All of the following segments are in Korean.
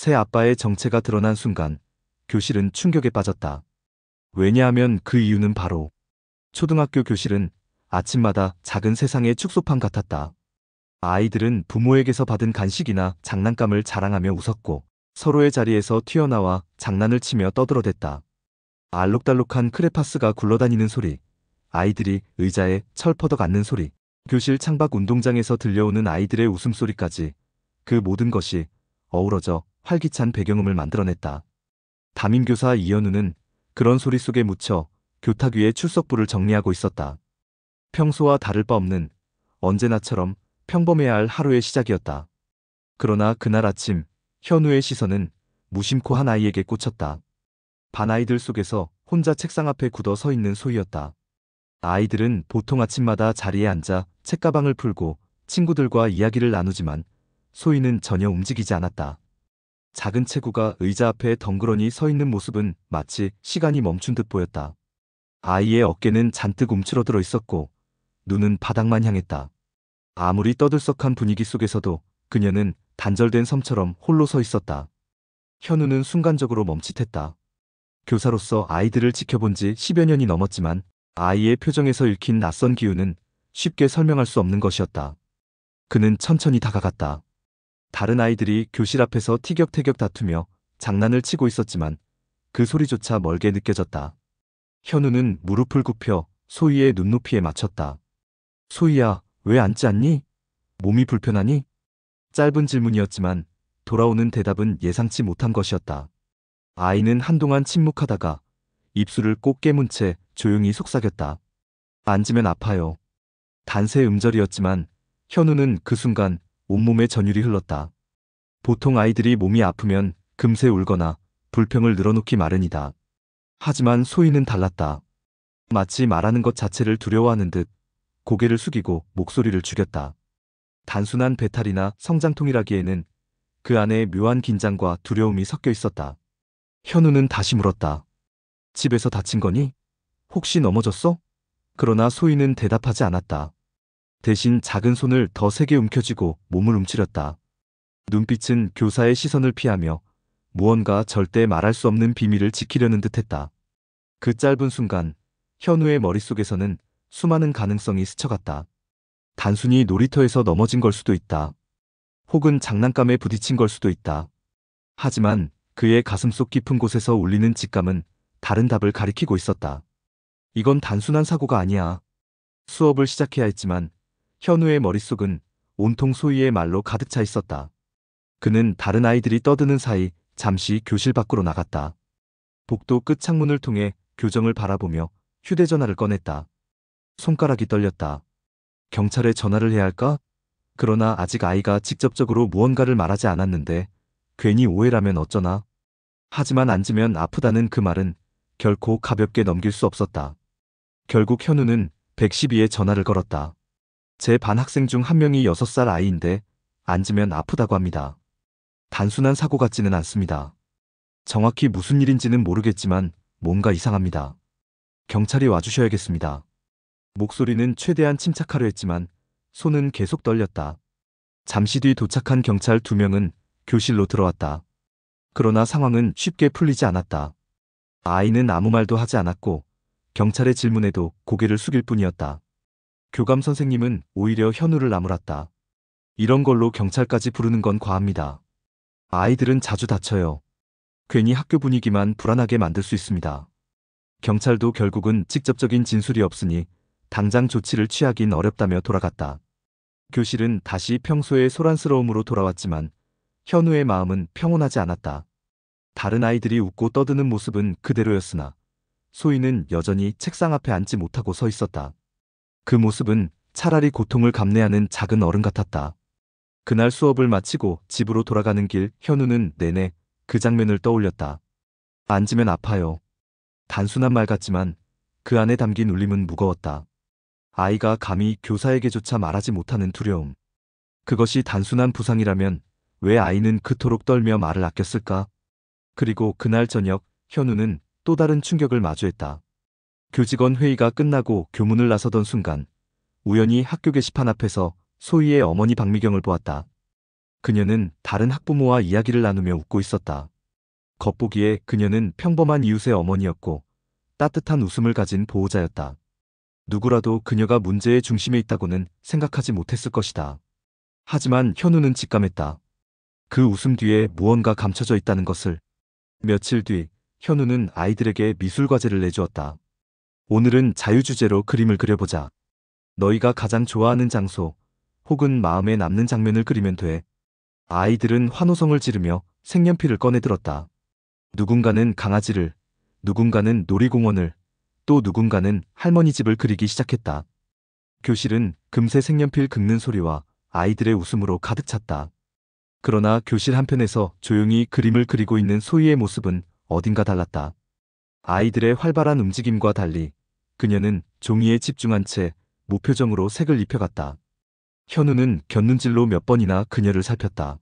새 아빠의 정체가 드러난 순간 교실은 충격에 빠졌다. 왜냐하면 그 이유는 바로 초등학교 교실은 아침마다 작은 세상의 축소판 같았다. 아이들은 부모에게서 받은 간식이나 장난감을 자랑하며 웃었고 서로의 자리에서 튀어나와 장난을 치며 떠들어댔다. 알록달록한 크레파스가 굴러다니는 소리, 아이들이 의자에 철퍼덕 앉는 소리, 교실 창밖 운동장에서 들려오는 아이들의 웃음소리까지 그 모든 것이 어우러져 활기찬 배경음을 만들어냈다. 담임교사 이현우는 그런 소리 속에 묻혀 교탁 위에 출석부를 정리하고 있었다. 평소와 다를 바 없는 언제나처럼 평범해야 할 하루의 시작이었다. 그러나 그날 아침 현우의 시선은 무심코 한 아이에게 꽂혔다. 반 아이들 속에서 혼자 책상 앞에 굳어 서 있는 소희였다. 아이들은 보통 아침마다 자리에 앉아 책가방을 풀고 친구들과 이야기를 나누지만 소희는 전혀 움직이지 않았다. 작은 체구가 의자 앞에 덩그러니 서 있는 모습은 마치 시간이 멈춘 듯 보였다. 아이의 어깨는 잔뜩 움츠러들어 있었고 눈은 바닥만 향했다. 아무리 떠들썩한 분위기 속에서도 그녀는 단절된 섬처럼 홀로 서 있었다. 현우는 순간적으로 멈칫했다. 교사로서 아이들을 지켜본 지 10여 년이 넘었지만 아이의 표정에서 읽힌 낯선 기운은 쉽게 설명할 수 없는 것이었다. 그는 천천히 다가갔다. 다른 아이들이 교실 앞에서 티격태격 다투며 장난을 치고 있었지만 그 소리조차 멀게 느껴졌다. 현우는 무릎을 굽혀 소희의 눈높이에 맞췄다. 소희야, 왜 앉지 않니? 몸이 불편하니? 짧은 질문이었지만 돌아오는 대답은 예상치 못한 것이었다. 아이는 한동안 침묵하다가 입술을 꼭 깨문 채 조용히 속삭였다. 앉으면 아파요. 단세 음절이었지만 현우는 그 순간 온몸에 전율이 흘렀다. 보통 아이들이 몸이 아프면 금세 울거나 불평을 늘어놓기 마련이다. 하지만 소희는 달랐다. 마치 말하는 것 자체를 두려워하는 듯 고개를 숙이고 목소리를 죽였다. 단순한 배탈이나 성장통이라기에는 그 안에 묘한 긴장과 두려움이 섞여 있었다. 현우는 다시 물었다. 집에서 다친 거니? 혹시 넘어졌어? 그러나 소희는 대답하지 않았다. 대신 작은 손을 더 세게 움켜쥐고 몸을 움츠렸다. 눈빛은 교사의 시선을 피하며 무언가 절대 말할 수 없는 비밀을 지키려는 듯했다. 그 짧은 순간 현우의 머릿속에서는 수많은 가능성이 스쳐갔다. 단순히 놀이터에서 넘어진 걸 수도 있다. 혹은 장난감에 부딪힌 걸 수도 있다. 하지만 그의 가슴속 깊은 곳에서 울리는 직감은 다른 답을 가리키고 있었다. 이건 단순한 사고가 아니야. 수업을 시작해야 했지만 현우의 머릿속은 온통 소희의 말로 가득 차 있었다. 그는 다른 아이들이 떠드는 사이 잠시 교실 밖으로 나갔다. 복도 끝 창문을 통해 교정을 바라보며 휴대전화를 꺼냈다. 손가락이 떨렸다. 경찰에 전화를 해야 할까? 그러나 아직 아이가 직접적으로 무언가를 말하지 않았는데 괜히 오해라면 어쩌나? 하지만 앉으면 아프다는 그 말은 결코 가볍게 넘길 수 없었다. 결국 현우는 112에 전화를 걸었다. 제 반 학생 중 한 명이 6살 아이인데 앉으면 아프다고 합니다. 단순한 사고 같지는 않습니다. 정확히 무슨 일인지는 모르겠지만 뭔가 이상합니다. 경찰이 와주셔야겠습니다. 목소리는 최대한 침착하려 했지만 손은 계속 떨렸다. 잠시 뒤 도착한 경찰 2명은 교실로 들어왔다. 그러나 상황은 쉽게 풀리지 않았다. 아이는 아무 말도 하지 않았고 경찰의 질문에도 고개를 숙일 뿐이었다. 교감 선생님은 오히려 현우를 나무랐다. 이런 걸로 경찰까지 부르는 건 과합니다. 아이들은 자주 다쳐요. 괜히 학교 분위기만 불안하게 만들 수 있습니다. 경찰도 결국은 직접적인 진술이 없으니 당장 조치를 취하긴 어렵다며 돌아갔다. 교실은 다시 평소의 소란스러움으로 돌아왔지만 현우의 마음은 평온하지 않았다. 다른 아이들이 웃고 떠드는 모습은 그대로였으나 소희는 여전히 책상 앞에 앉지 못하고 서 있었다. 그 모습은 차라리 고통을 감내하는 작은 어른 같았다. 그날 수업을 마치고 집으로 돌아가는 길 현우는 내내 그 장면을 떠올렸다. 앉으면 아파요. 단순한 말 같지만 그 안에 담긴 울림은 무거웠다. 아이가 감히 교사에게조차 말하지 못하는 두려움. 그것이 단순한 부상이라면 왜 아이는 그토록 떨며 말을 아꼈을까? 그리고 그날 저녁 현우는 또 다른 충격을 마주했다. 교직원 회의가 끝나고 교문을 나서던 순간 우연히 학교 게시판 앞에서 소희의 어머니 박미경을 보았다. 그녀는 다른 학부모와 이야기를 나누며 웃고 있었다. 겉보기에 그녀는 평범한 이웃의 어머니였고 따뜻한 웃음을 가진 보호자였다. 누구라도 그녀가 문제의 중심에 있다고는 생각하지 못했을 것이다. 하지만 현우는 직감했다. 그 웃음 뒤에 무언가 감춰져 있다는 것을. 며칠 뒤 현우는 아이들에게 미술 과제를 내주었다. 오늘은 자유주제로 그림을 그려보자. 너희가 가장 좋아하는 장소 혹은 마음에 남는 장면을 그리면 돼. 아이들은 환호성을 지르며 색연필을 꺼내들었다. 누군가는 강아지를, 누군가는 놀이공원을, 또 누군가는 할머니 집을 그리기 시작했다. 교실은 금세 색연필 긁는 소리와 아이들의 웃음으로 가득 찼다. 그러나 교실 한편에서 조용히 그림을 그리고 있는 소희의 모습은 어딘가 달랐다. 아이들의 활발한 움직임과 달리 그녀는 종이에 집중한 채 무표정으로 색을 입혀갔다. 현우는 곁눈질로 몇 번이나 그녀를 살폈다.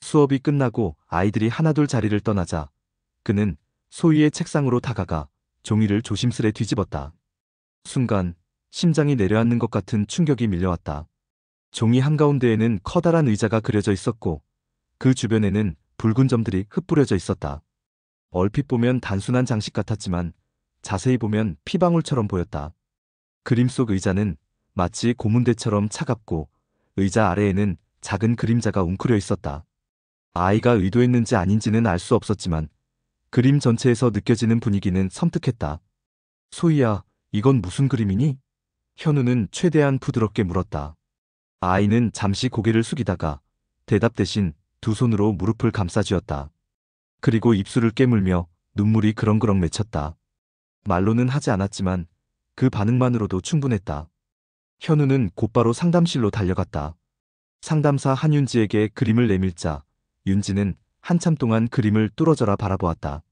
수업이 끝나고 아이들이 하나둘 자리를 떠나자 그는 소희의 책상으로 다가가 종이를 조심스레 뒤집었다. 순간 심장이 내려앉는 것 같은 충격이 밀려왔다. 종이 한가운데에는 커다란 의자가 그려져 있었고 그 주변에는 붉은 점들이 흩뿌려져 있었다. 얼핏 보면 단순한 장식 같았지만 자세히 보면 피방울처럼 보였다. 그림 속 의자는 마치 고문대처럼 차갑고 의자 아래에는 작은 그림자가 웅크려 있었다. 아이가 의도했는지 아닌지는 알 수 없었지만 그림 전체에서 느껴지는 분위기는 섬뜩했다. 소희야, 이건 무슨 그림이니? 현우는 최대한 부드럽게 물었다. 아이는 잠시 고개를 숙이다가 대답 대신 두 손으로 무릎을 감싸쥐었다. 그리고 입술을 깨물며 눈물이 그렁그렁 맺혔다. 말로는 하지 않았지만 그 반응만으로도 충분했다. 현우는 곧바로 상담실로 달려갔다. 상담사 한윤지에게 그림을 내밀자 윤지는 한참 동안 그림을 뚫어져라 바라보았다.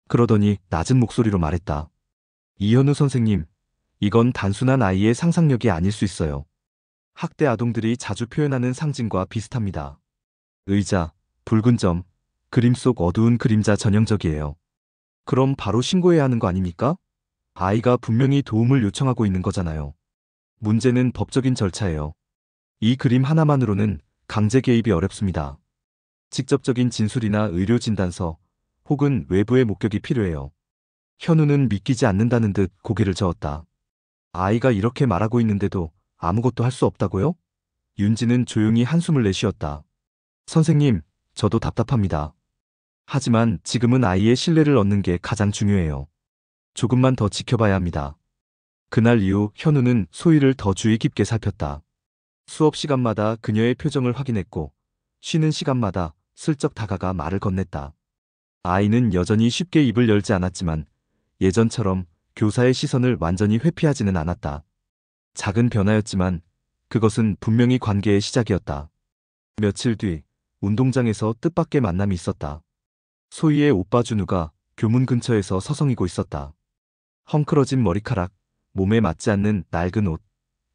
그러더니 낮은 목소리로 말했다. 이현우 선생님, 이건 단순한 아이의 상상력이 아닐 수 있어요. 학대 아동들이 자주 표현하는 상징과 비슷합니다. 의자, 붉은 점, 그림 속 어두운 그림자 전형적이에요. 그럼 바로 신고해야 하는 거 아닙니까? 아이가 분명히 도움을 요청하고 있는 거잖아요. 문제는 법적인 절차예요. 이 그림 하나만으로는 강제 개입이 어렵습니다. 직접적인 진술이나 의료 진단서 혹은 외부의 목격이 필요해요. 현우는 믿기지 않는다는 듯 고개를 저었다. 아이가 이렇게 말하고 있는데도 아무것도 할 수 없다고요? 윤지는 조용히 한숨을 내쉬었다. 선생님, 저도 답답합니다. 하지만 지금은 아이의 신뢰를 얻는 게 가장 중요해요. 조금만 더 지켜봐야 합니다. 그날 이후 현우는 소희를 더 주의 깊게 살폈다. 수업 시간마다 그녀의 표정을 확인했고 쉬는 시간마다 슬쩍 다가가 말을 건넸다. 아이는 여전히 쉽게 입을 열지 않았지만 예전처럼 교사의 시선을 완전히 회피하지는 않았다. 작은 변화였지만 그것은 분명히 관계의 시작이었다. 며칠 뒤 운동장에서 뜻밖의 만남이 있었다. 소희의 오빠 준우가 교문 근처에서 서성이고 있었다. 헝클어진 머리카락, 몸에 맞지 않는 낡은 옷,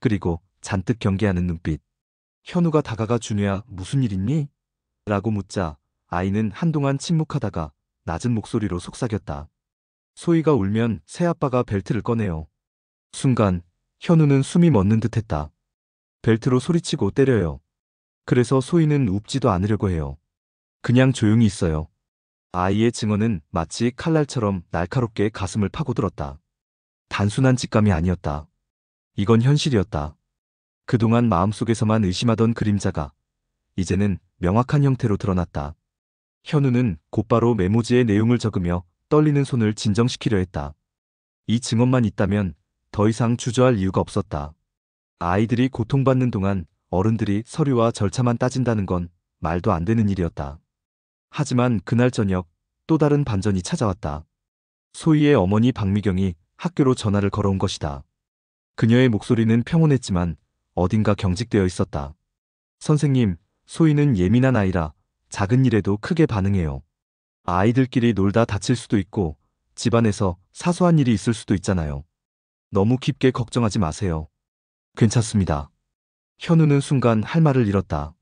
그리고 잔뜩 경계하는 눈빛. 현우가 다가가 준우야, 무슨 일 있니? 라고 묻자 아이는 한동안 침묵하다가 낮은 목소리로 속삭였다. 소희가 울면 새아빠가 벨트를 꺼내요. 순간 현우는 숨이 멎는 듯했다. 벨트로 소리치고 때려요. 그래서 소희는 웃지도 않으려고 해요. 그냥 조용히 있어요. 아이의 증언은 마치 칼날처럼 날카롭게 가슴을 파고들었다. 단순한 직감이 아니었다. 이건 현실이었다. 그동안 마음속에서만 의심하던 그림자가 이제는 명확한 형태로 드러났다. 현우는 곧바로 메모지에 내용을 적으며 떨리는 손을 진정시키려 했다. 이 증언만 있다면 더 이상 주저할 이유가 없었다. 아이들이 고통받는 동안 어른들이 서류와 절차만 따진다는 건 말도 안 되는 일이었다. 하지만 그날 저녁 또 다른 반전이 찾아왔다. 소희의 어머니 박미경이 학교로 전화를 걸어온 것이다. 그녀의 목소리는 평온했지만 어딘가 경직되어 있었다. 선생님, 소희는 예민한 아이라 작은 일에도 크게 반응해요. 아이들끼리 놀다 다칠 수도 있고 집안에서 사소한 일이 있을 수도 있잖아요. 너무 깊게 걱정하지 마세요. 괜찮습니다. 현우는 순간 할 말을 잃었다.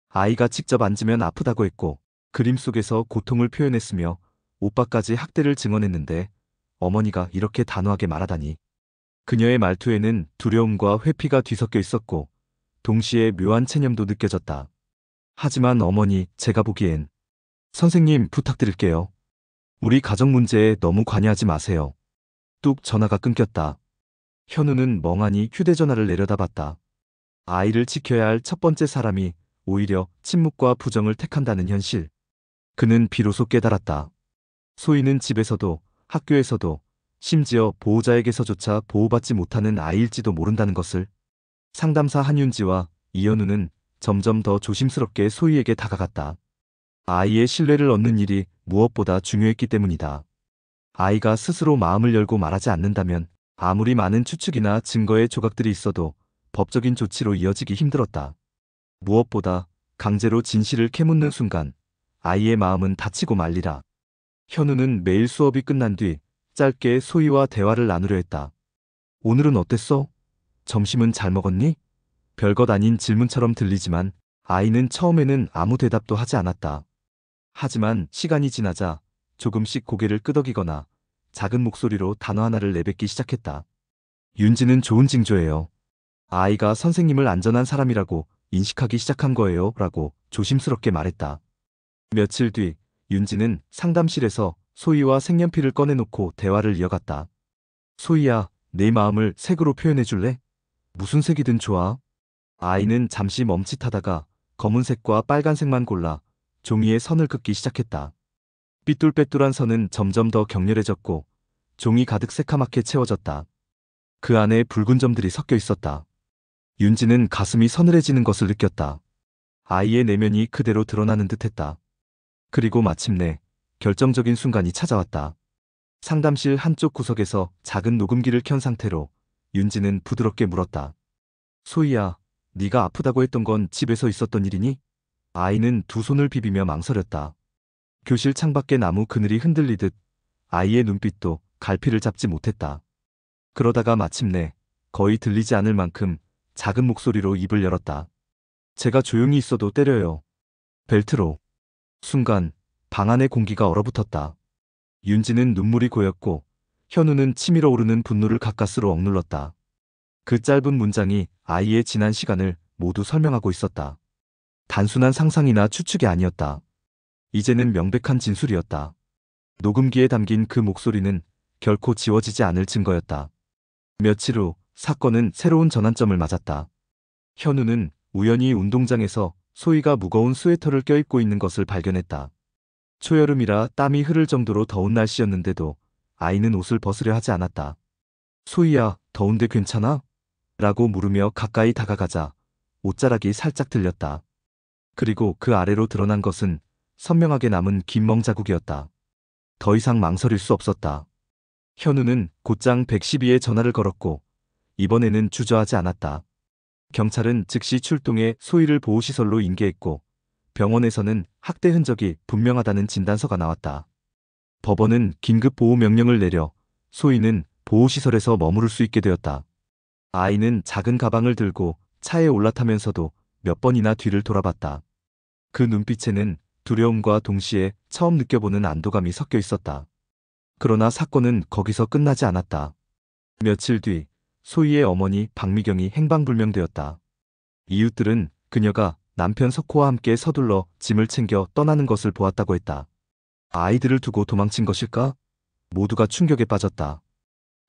아이가 직접 앉으면 아프다고 했고 그림 속에서 고통을 표현했으며 오빠까지 학대를 증언했는데 어머니가 이렇게 단호하게 말하다니. 그녀의 말투에는 두려움과 회피가 뒤섞여 있었고 동시에 묘한 체념도 느껴졌다. 하지만 어머니, 제가 보기엔. 선생님, 부탁드릴게요. 우리 가정 문제에 너무 관여하지 마세요. 뚝 전화가 끊겼다. 현우는 멍하니 휴대전화를 내려다봤다. 아이를 지켜야 할 첫 번째 사람이 오히려 침묵과 부정을 택한다는 현실. 그는 비로소 깨달았다. 소희는 집에서도 학교에서도 심지어 보호자에게서조차 보호받지 못하는 아이일지도 모른다는 것을. 상담사 한윤지와 이현우는 점점 더 조심스럽게 소희에게 다가갔다. 아이의 신뢰를 얻는 일이 무엇보다 중요했기 때문이다. 아이가 스스로 마음을 열고 말하지 않는다면 아무리 많은 추측이나 증거의 조각들이 있어도 법적인 조치로 이어지기 힘들었다. 무엇보다 강제로 진실을 캐묻는 순간 아이의 마음은 다치고 말리라. 현우는 매일 수업이 끝난 뒤 짧게 소희와 대화를 나누려 했다. 오늘은 어땠어? 점심은 잘 먹었니? 별것 아닌 질문처럼 들리지만 아이는 처음에는 아무 대답도 하지 않았다. 하지만 시간이 지나자 조금씩 고개를 끄덕이거나 작은 목소리로 단어 하나를 내뱉기 시작했다. 윤지는 좋은 징조예요. 아이가 선생님을 안전한 사람이라고 인식하기 시작한 거예요. 라고 조심스럽게 말했다. 며칠 뒤 윤지는 상담실에서 소희와 색연필을 꺼내놓고 대화를 이어갔다. 소희야, 내 마음을 색으로 표현해 줄래? 무슨 색이든 좋아. 아이는 잠시 멈칫하다가 검은색과 빨간색만 골라 종이에 선을 긋기 시작했다. 삐뚤빼뚤한 선은 점점 더 격렬해졌고 종이 가득 새카맣게 채워졌다. 그 안에 붉은 점들이 섞여 있었다. 윤지는 가슴이 서늘해지는 것을 느꼈다. 아이의 내면이 그대로 드러나는 듯했다. 그리고 마침내 결정적인 순간이 찾아왔다. 상담실 한쪽 구석에서 작은 녹음기를 켠 상태로 윤지는 부드럽게 물었다. 소희야, 네가 아프다고 했던 건 집에서 있었던 일이니? 아이는 두 손을 비비며 망설였다. 교실 창밖에 나무 그늘이 흔들리듯 아이의 눈빛도 갈피를 잡지 못했다. 그러다가 마침내 거의 들리지 않을 만큼 작은 목소리로 입을 열었다. 제가 조용히 있어도 때려요. 벨트로. 순간 방 안의 공기가 얼어붙었다. 윤지는 눈물이 고였고 현우는 치밀어 오르는 분노를 가까스로 억눌렀다. 그 짧은 문장이 아이의 지난 시간을 모두 설명하고 있었다. 단순한 상상이나 추측이 아니었다. 이제는 명백한 진술이었다. 녹음기에 담긴 그 목소리는 결코 지워지지 않을 증거였다. 며칠 후 사건은 새로운 전환점을 맞았다. 현우는 우연히 운동장에서 소희가 무거운 스웨터를 껴입고 있는 것을 발견했다. 초여름이라 땀이 흐를 정도로 더운 날씨였는데도 아이는 옷을 벗으려 하지 않았다. 소희야, 더운데 괜찮아? 라고 물으며 가까이 다가가자 옷자락이 살짝 들렸다. 그리고 그 아래로 드러난 것은 선명하게 남은 긴 멍 자국이었다. 더 이상 망설일 수 없었다. 현우는 곧장 112에 전화를 걸었고 이번에는 주저하지 않았다. 경찰은 즉시 출동해 소희를 보호시설로 인계했고 병원에서는 학대 흔적이 분명하다는 진단서가 나왔다. 법원은 긴급 보호 명령을 내려 소희는 보호시설에서 머무를 수 있게 되었다. 아이는 작은 가방을 들고 차에 올라타면서도 몇 번이나 뒤를 돌아봤다. 그 눈빛에는 두려움과 동시에 처음 느껴보는 안도감이 섞여 있었다. 그러나 사건은 거기서 끝나지 않았다. 며칠 뒤 소희의 어머니 박미경이 행방불명되었다. 이웃들은 그녀가 남편 석호와 함께 서둘러 짐을 챙겨 떠나는 것을 보았다고 했다. 아이들을 두고 도망친 것일까? 모두가 충격에 빠졌다.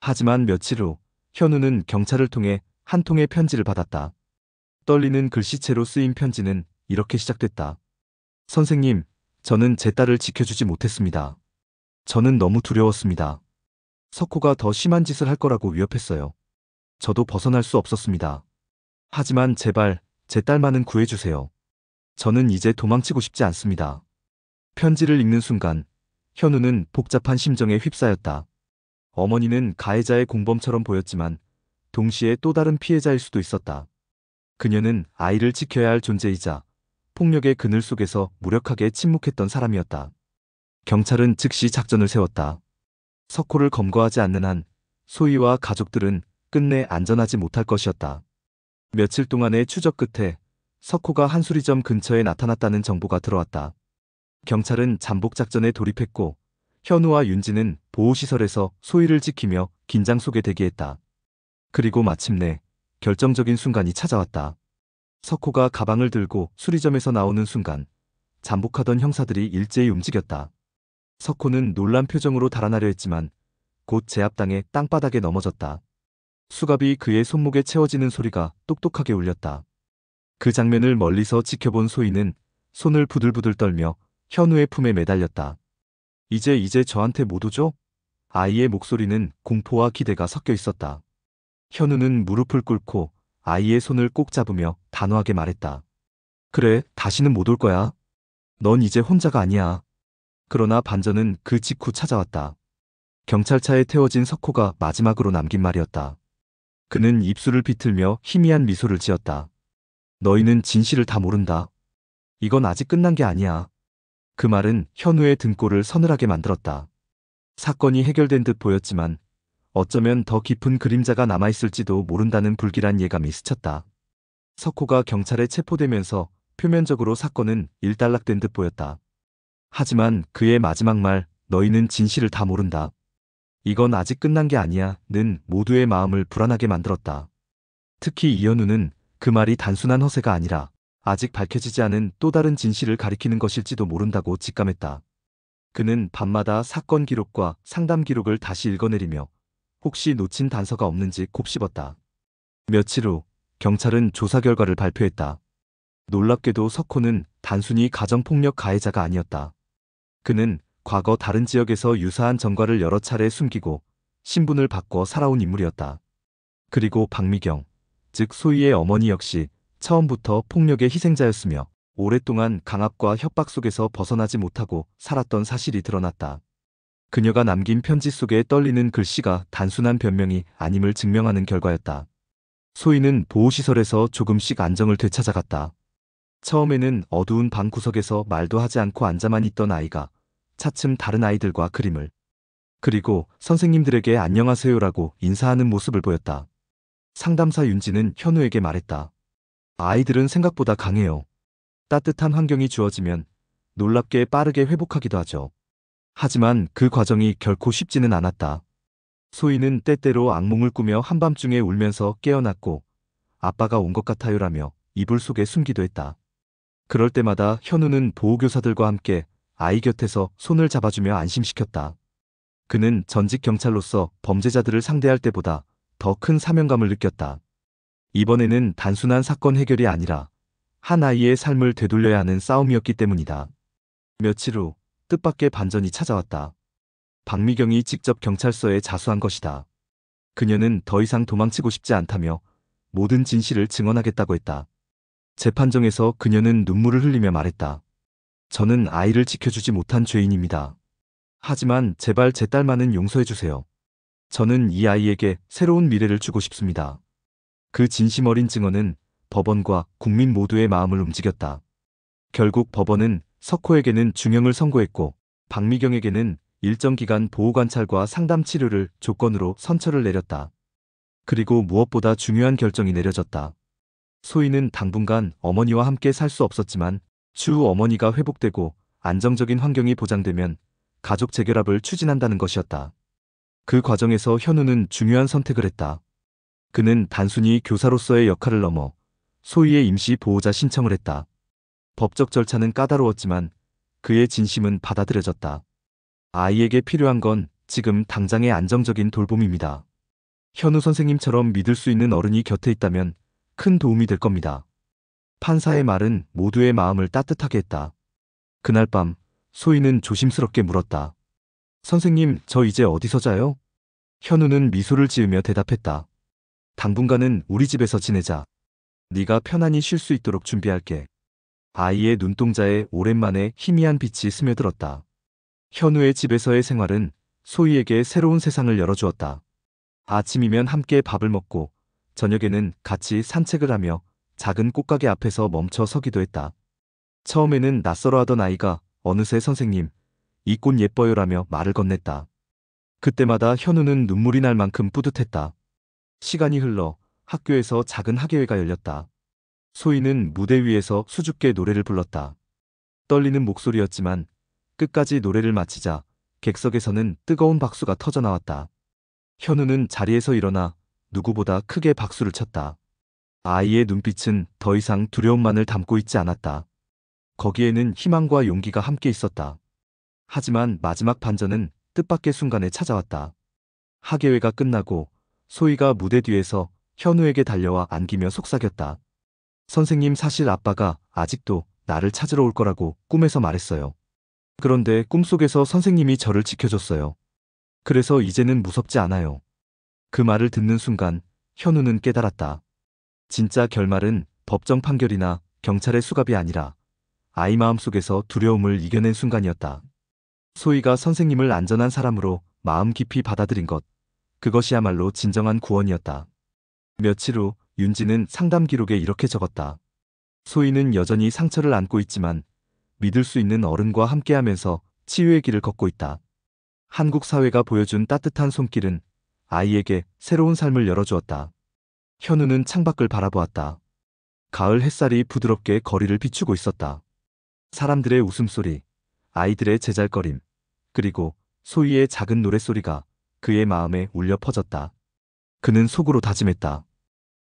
하지만 며칠 후 현우는 경찰을 통해 한 통의 편지를 받았다. 떨리는 글씨체로 쓰인 편지는 이렇게 시작됐다. 선생님, 저는 제 딸을 지켜주지 못했습니다. 저는 너무 두려웠습니다. 석호가 더 심한 짓을 할 거라고 위협했어요. 저도 벗어날 수 없었습니다. 하지만 제발 제 딸만은 구해주세요. 저는 이제 도망치고 싶지 않습니다. 편지를 읽는 순간 현우는 복잡한 심정에 휩싸였다. 어머니는 가해자의 공범처럼 보였지만 동시에 또 다른 피해자일 수도 있었다. 그녀는 아이를 지켜야 할 존재이자 폭력의 그늘 속에서 무력하게 침묵했던 사람이었다. 경찰은 즉시 작전을 세웠다. 석호를 검거하지 않는 한 소희와 가족들은 끝내 안전하지 못할 것이었다. 며칠 동안의 추적 끝에 석호가 한수리점 근처에 나타났다는 정보가 들어왔다. 경찰은 잠복 작전에 돌입했고 현우와 윤지는 보호시설에서 소희를 지키며 긴장 속에 대기했다. 그리고 마침내 결정적인 순간이 찾아왔다. 석호가 가방을 들고 수리점에서 나오는 순간 잠복하던 형사들이 일제히 움직였다. 석호는 놀란 표정으로 달아나려 했지만 곧 제압당해 땅바닥에 넘어졌다. 수갑이 그의 손목에 채워지는 소리가 똑똑하게 울렸다. 그 장면을 멀리서 지켜본 소희는 손을 부들부들 떨며 현우의 품에 매달렸다. 이제 저한테 못 오죠? 아이의 목소리는 공포와 기대가 섞여 있었다. 현우는 무릎을 꿇고 아이의 손을 꼭 잡으며 단호하게 말했다. 그래, 다시는 못 올 거야. 넌 이제 혼자가 아니야. 그러나 반전은 그 직후 찾아왔다. 경찰차에 태워진 석호가 마지막으로 남긴 말이었다. 그는 입술을 비틀며 희미한 미소를 지었다. 너희는 진실을 다 모른다. 이건 아직 끝난 게 아니야. 그 말은 현우의 등골을 서늘하게 만들었다. 사건이 해결된 듯 보였지만 어쩌면 더 깊은 그림자가 남아있을지도 모른다는 불길한 예감이 스쳤다. 석호가 경찰에 체포되면서 표면적으로 사건은 일단락된 듯 보였다. 하지만 그의 마지막 말, 너희는 진실을 다 모른다. 이건 아직 끝난 게 아니야 는 모두의 마음을 불안하게 만들었다. 특히 이현우는 그 말이 단순한 허세가 아니라 아직 밝혀지지 않은 또 다른 진실을 가리키는 것일지도 모른다고 직감했다. 그는 밤마다 사건 기록과 상담 기록을 다시 읽어내리며 혹시 놓친 단서가 없는지 곱씹었다. 며칠 후 경찰은 조사 결과를 발표했다. 놀랍게도 석호는 단순히 가정폭력 가해자가 아니었다. 그는 과거 다른 지역에서 유사한 전과를 여러 차례 숨기고 신분을 바꿔 살아온 인물이었다. 그리고 박미경, 즉 소희의 어머니 역시 처음부터 폭력의 희생자였으며 오랫동안 강압과 협박 속에서 벗어나지 못하고 살았던 사실이 드러났다. 그녀가 남긴 편지 속에 떨리는 글씨가 단순한 변명이 아님을 증명하는 결과였다. 소희는 보호시설에서 조금씩 안정을 되찾아갔다. 처음에는 어두운 방 구석에서 말도 하지 않고 앉아만 있던 아이가 차츰 다른 아이들과 그림을 그리고 선생님들에게 안녕하세요라고 인사하는 모습을 보였다. 상담사 윤지는 현우에게 말했다. 아이들은 생각보다 강해요. 따뜻한 환경이 주어지면 놀랍게 빠르게 회복하기도 하죠. 하지만 그 과정이 결코 쉽지는 않았다. 소희는 때때로 악몽을 꾸며 한밤중에 울면서 깨어났고 아빠가 온 것 같아요라며 이불 속에 숨기도 했다. 그럴 때마다 현우는 보호교사들과 함께 아이 곁에서 손을 잡아주며 안심시켰다. 그는 전직 경찰로서 범죄자들을 상대할 때보다 더 큰 사명감을 느꼈다. 이번에는 단순한 사건 해결이 아니라 한 아이의 삶을 되돌려야 하는 싸움이었기 때문이다. 며칠 후 뜻밖의 반전이 찾아왔다. 박미경이 직접 경찰서에 자수한 것이다. 그녀는 더 이상 도망치고 싶지 않다며 모든 진실을 증언하겠다고 했다. 재판정에서 그녀는 눈물을 흘리며 말했다. 저는 아이를 지켜주지 못한 죄인입니다. 하지만 제발 제 딸만은 용서해주세요. 저는 이 아이에게 새로운 미래를 주고 싶습니다. 그 진심 어린 증언은 법원과 국민 모두의 마음을 움직였다. 결국 법원은 석호에게는 중형을 선고했고 박미경에게는 일정 기간 보호관찰과 상담 치료를 조건으로 선처를 내렸다. 그리고 무엇보다 중요한 결정이 내려졌다. 소희는 당분간 어머니와 함께 살 수 없었지만 추후 어머니가 회복되고 안정적인 환경이 보장되면 가족 재결합을 추진한다는 것이었다. 그 과정에서 현우는 중요한 선택을 했다. 그는 단순히 교사로서의 역할을 넘어 소희의 임시 보호자 신청을 했다. 법적 절차는 까다로웠지만 그의 진심은 받아들여졌다. 아이에게 필요한 건 지금 당장의 안정적인 돌봄입니다. 현우 선생님처럼 믿을 수 있는 어른이 곁에 있다면 큰 도움이 될 겁니다. 판사의 말은 모두의 마음을 따뜻하게 했다. 그날 밤 소희는 조심스럽게 물었다. 선생님, 저 이제 어디서 자요? 현우는 미소를 지으며 대답했다. 당분간은 우리 집에서 지내자. 네가 편안히 쉴 수 있도록 준비할게. 아이의 눈동자에 오랜만에 희미한 빛이 스며들었다. 현우의 집에서의 생활은 소희에게 새로운 세상을 열어주었다. 아침이면 함께 밥을 먹고 저녁에는 같이 산책을 하며 작은 꽃가게 앞에서 멈춰 서기도 했다. 처음에는 낯설어하던 아이가 어느새 선생님, 이 꽃 예뻐요라며 말을 건넸다. 그때마다 현우는 눈물이 날 만큼 뿌듯했다. 시간이 흘러 학교에서 작은 학예회가 열렸다. 소희는 무대 위에서 수줍게 노래를 불렀다. 떨리는 목소리였지만 끝까지 노래를 마치자 객석에서는 뜨거운 박수가 터져나왔다. 현우는 자리에서 일어나 누구보다 크게 박수를 쳤다. 아이의 눈빛은 더 이상 두려움만을 담고 있지 않았다. 거기에는 희망과 용기가 함께 있었다. 하지만 마지막 반전은 뜻밖의 순간에 찾아왔다. 학예회가 끝나고 소희가 무대 뒤에서 현우에게 달려와 안기며 속삭였다. 선생님, 사실 아빠가 아직도 나를 찾으러 올 거라고 꿈에서 말했어요. 그런데 꿈속에서 선생님이 저를 지켜줬어요. 그래서 이제는 무섭지 않아요. 그 말을 듣는 순간 현우는 깨달았다. 진짜 결말은 법정 판결이나 경찰의 수갑이 아니라 아이 마음속에서 두려움을 이겨낸 순간이었다. 소희가 선생님을 안전한 사람으로 마음 깊이 받아들인 것, 그것이야말로 진정한 구원이었다. 며칠 후 윤지는 상담 기록에 이렇게 적었다. 소희는 여전히 상처를 안고 있지만 믿을 수 있는 어른과 함께하면서 치유의 길을 걷고 있다. 한국 사회가 보여준 따뜻한 손길은 아이에게 새로운 삶을 열어주었다. 현우는 창밖을 바라보았다. 가을 햇살이 부드럽게 거리를 비추고 있었다. 사람들의 웃음소리, 아이들의 제잘거림, 그리고 소희의 작은 노랫소리가 그의 마음에 울려 퍼졌다. 그는 속으로 다짐했다.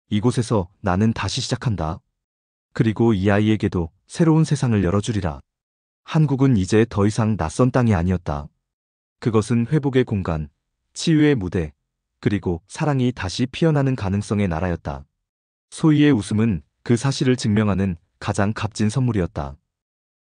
이곳에서 나는 다시 시작한다. 그리고 이 아이에게도 새로운 세상을 열어주리라. 한국은 이제 더 이상 낯선 땅이 아니었다. 그것은 회복의 공간, 치유의 무대, 그리고 사랑이 다시 피어나는 가능성의 나라였다. 소희의 웃음은 그 사실을 증명하는 가장 값진 선물이었다.